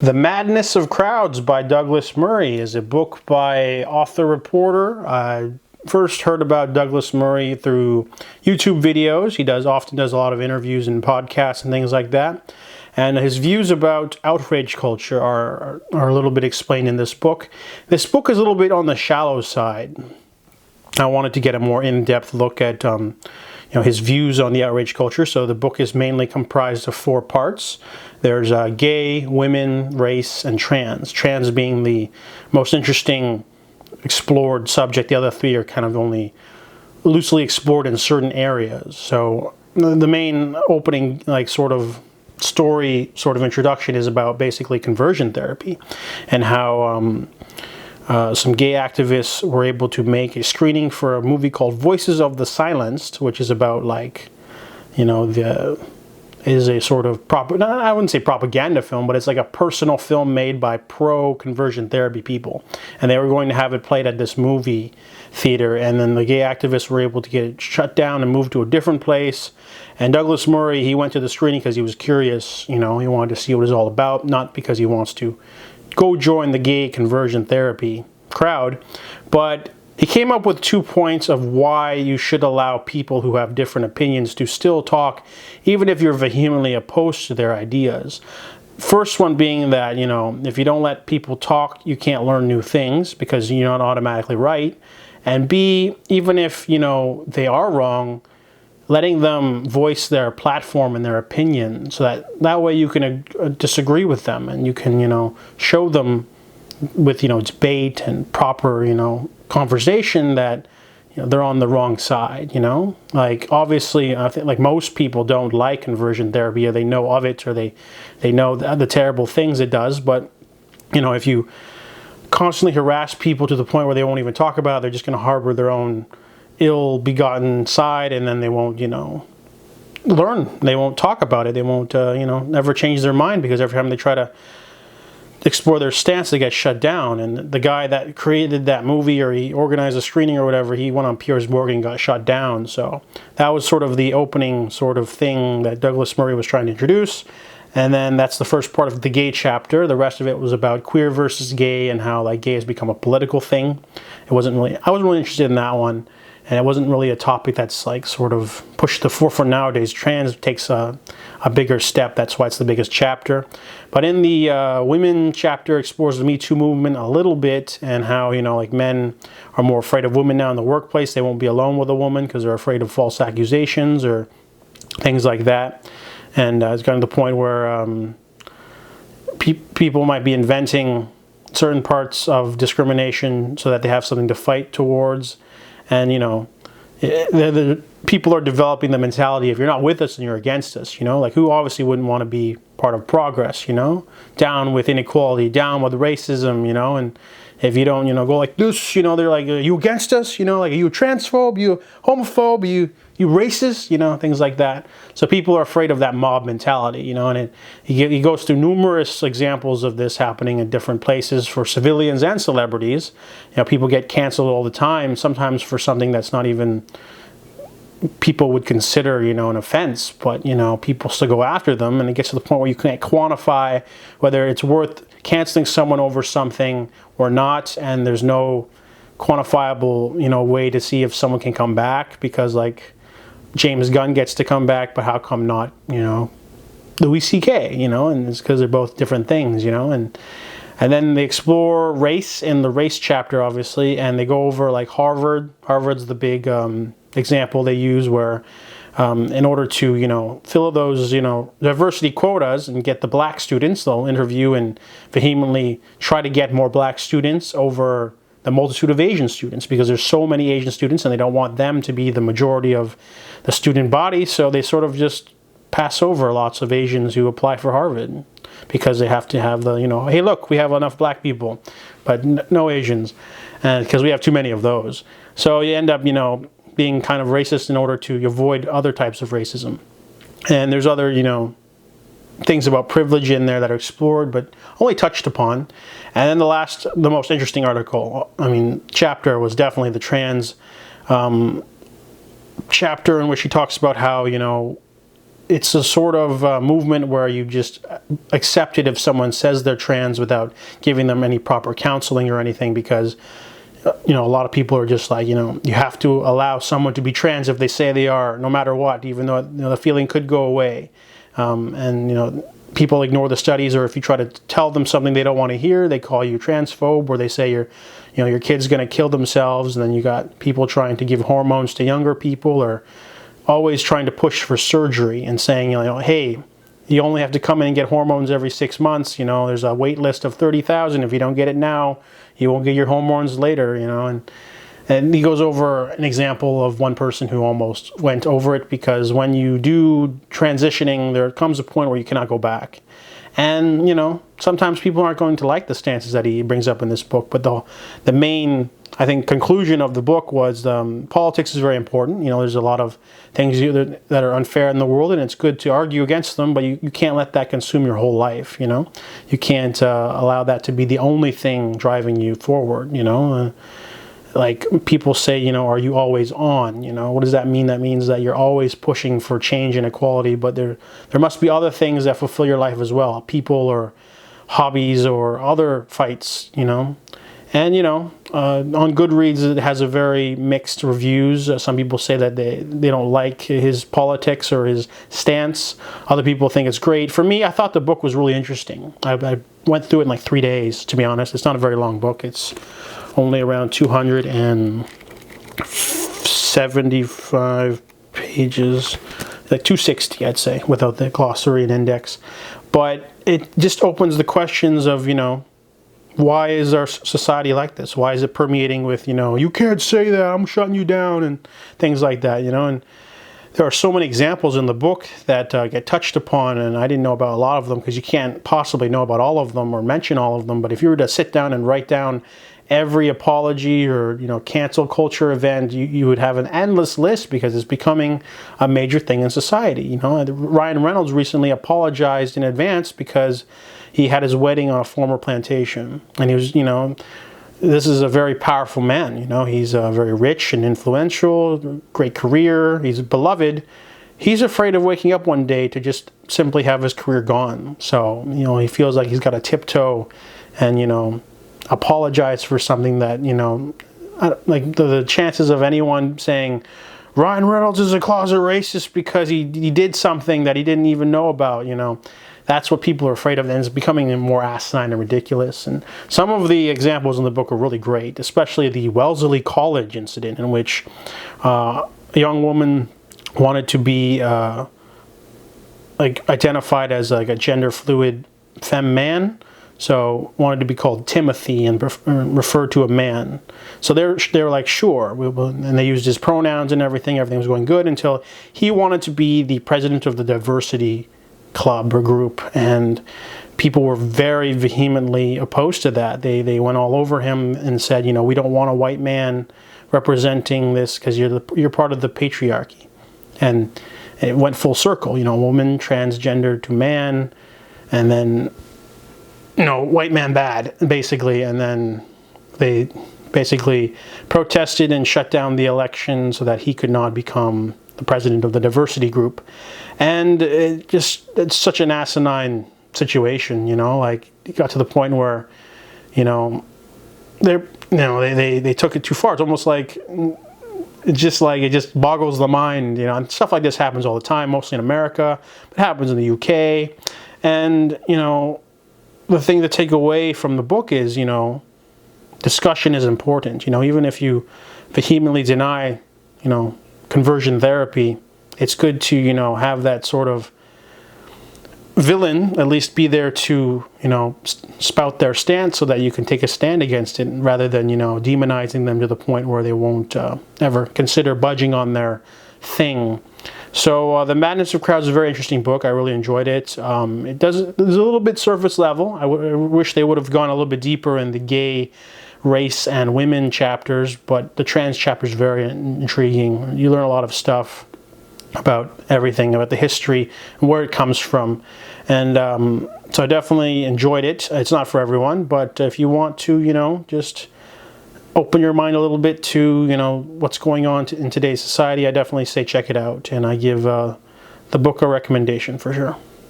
The Madness of Crowds by Douglas Murray is a book by author-reporter. I first heard about Douglas Murray through YouTube videos. He often does a lot of interviews and podcasts and things like that. And his views about outrage culture are a little bit explained in this book. This book is a little bit on the shallow side. I wanted to get a more in-depth look at his views on the outrage culture. So the book is mainly comprised of 4 parts. There's gay, women, race, and trans. Trans being the most interesting explored subject. The other 3 are kind of only loosely explored in certain areas. So the main opening, story introduction is about basically conversion therapy and how some gay activists were able to make a screening for a movie called Voices of the Silenced, which is about is a sort of I wouldn't say propaganda film, but it's like a personal film made by pro-conversion therapy people. And they were going to have it played at this movie theater, and then the gay activists were able to get it shut down and moved to a different place. And Douglas Murray, he went to the screening because he was curious, he wanted to see what it was all about, not because he wants to go join the gay conversion therapy crowd. But he came up with 2 points of why you should allow people who have different opinions to still talk, even if you're vehemently opposed to their ideas. First one being that, if you don't let people talk, you can't learn new things because you're not automatically right. And B, even if, they are wrong, letting them voice their platform and their opinion so that way you can disagree with them and you can, show them with, debate and proper, conversation that, they're on the wrong side, Obviously, I think most people don't like conversion therapy, or they know of it, or they know the terrible things it does. But, if you constantly harass people to the point where they won't even talk about it, they're just going to harbor their own ill-begotten side, and then they won't, learn. They won't talk about it. They won't, never change their mind, because every time they try to explore their stance, they get shut down. And the guy that created that movie, or he organized a screening or whatever, he went on Piers Morgan and got shut down. So that was sort of the opening sort of thing that Douglas Murray was trying to introduce. And then that's the first part of the gay chapter. The rest of it was about queer versus gay and how gay has become a political thing. I wasn't really interested in that one. And it wasn't really a topic that's sort of pushed to the forefront nowadays. Trans takes a bigger step. That's why it's the biggest chapter. But in the women chapter, explores the Me Too movement a little bit, and how men are more afraid of women now in the workplace. They won't be alone with a woman because they're afraid of false accusations or things like that. And it's gotten to the point where people might be inventing certain parts of discrimination so that they have something to fight towards. And, the people are developing the mentality, if you're not with us, then you're against us, who obviously wouldn't want to be part of progress, down with inequality, down with racism, and if you don't, go like this, they're like, are you against us, are you a transphobe, you homophobe, you racist, things like that. So people are afraid of that mob mentality, and he goes through numerous examples of this happening in different places for civilians and celebrities. People get canceled all the time, sometimes for something that's not even people would consider, an offense, but, people still go after them, and it gets to the point where you can't quantify whether it's worth canceling someone over something or not, and there's no quantifiable, way to see if someone can come back, because, James Gunn gets to come back, but how come not, Louis C.K., and it's because they're both different things, and then they explore race in the race chapter, obviously, and they go over, Harvard. Harvard's the big example they use where in order to, fill those, diversity quotas and get the black students, they'll interview and vehemently try to get more black students over the multitude of Asian students, because there's so many Asian students and they don't want them to be the majority of the student body, so they sort of just pass over lots of Asians who apply for Harvard because they have to have the, hey, look, we have enough black people, but no Asians, because we have too many of those. So you end up, being kind of racist in order to avoid other types of racism. And there's other, things about privilege in there that are explored, but only touched upon. And then the most interesting chapter was definitely the trans chapter, in which he talks about how, it's a sort of movement where you just accept it if someone says they're trans without giving them any proper counseling or anything, because a lot of people are just like, you have to allow someone to be trans if they say they are, no matter what, even though the feeling could go away. And people ignore the studies, or if you try to tell them something they don't want to hear, they call you transphobe, or they say your kid's going to kill themselves. And then you got people trying to give hormones to younger people, or always trying to push for surgery and saying, hey, you only have to come in and get hormones every 6 months. There's a wait list of 30,000. If you don't get it now, you won't get your hormones later. And he goes over an example of one person who almost went over it, because when you do transitioning, there comes a point where you cannot go back. And, sometimes people aren't going to like the stances that he brings up in this book. But the main, I think, conclusion of the book was politics is very important. There's a lot of things that are unfair in the world, and it's good to argue against them, but you can't let that consume your whole life, You can't allow that to be the only thing driving you forward, Like people say, are you always on? What does that mean? That means that you're always pushing for change and equality, but there must be other things that fulfill your life as well. People or hobbies or other fights, And, on Goodreads, it has a very mixed reviews. Some people say that they don't like his politics or his stance. Other people think it's great. For me, I thought the book was really interesting. I went through it in like 3 days, to be honest. It's not a very long book. It's only around 275 pages, like 260, I'd say, without the glossary and index. But it just opens the questions of, why is our society like this? Why is it permeating with, you can't say that, I'm shutting you down, and things like that, And there are so many examples in the book that get touched upon, and I didn't know about a lot of them, because you can't possibly know about all of them or mention all of them. But if you were to sit down and write down every apology or cancel culture event, you would have an endless list, because it's becoming a major thing in society. Ryan Reynolds recently apologized in advance because he had his wedding on a former plantation, and he was, this is a very powerful man. He's very rich and influential, great career, he's beloved. He's afraid of waking up one day to just simply have his career gone. So he feels like he's got to tiptoe and apologize for something that, like the chances of anyone saying Ryan Reynolds is a closet racist because he did something that he didn't even know about, that's what people are afraid of, and it's becoming more asinine and ridiculous. And some of the examples in the book are really great, especially the Wellesley College incident, in which a young woman wanted to be identified as like a gender fluid femme man. So wanted to be called Timothy and referred to a man. So they're like, sure, and they used his pronouns and everything. Everything was going good until he wanted to be the president of the diversity club or group, and people were very vehemently opposed to that. They went all over him and said, we don't want a white man representing this because you're part of the patriarchy. And it went full circle. Woman transgender to man, and then white man bad, basically. And then they basically protested and shut down the election so that he could not become the president of the diversity group. And it's such an asinine situation, like it got to the point where, they took it too far. It's almost like it just boggles the mind, and stuff like this happens all the time, mostly in America, but it happens in the UK. And, the thing to take away from the book is, discussion is important. Even if you vehemently deny, conversion therapy, it's good to, have that sort of villain at least be there to, spout their stance so that you can take a stand against it, rather than, demonizing them to the point where they won't ever consider budging on their thing. So The Madness of Crowds is a very interesting book. I really enjoyed it. There's a little bit surface level. I wish they would have gone a little bit deeper in the gay, race, and women chapters, but the trans chapter is very intriguing. You learn a lot of stuff about everything, about the history and where it comes from. And so I definitely enjoyed it. It's not for everyone, but if you want to, just open your mind a little bit to, what's going on in today's society, I definitely say check it out. And I give the book a recommendation for sure.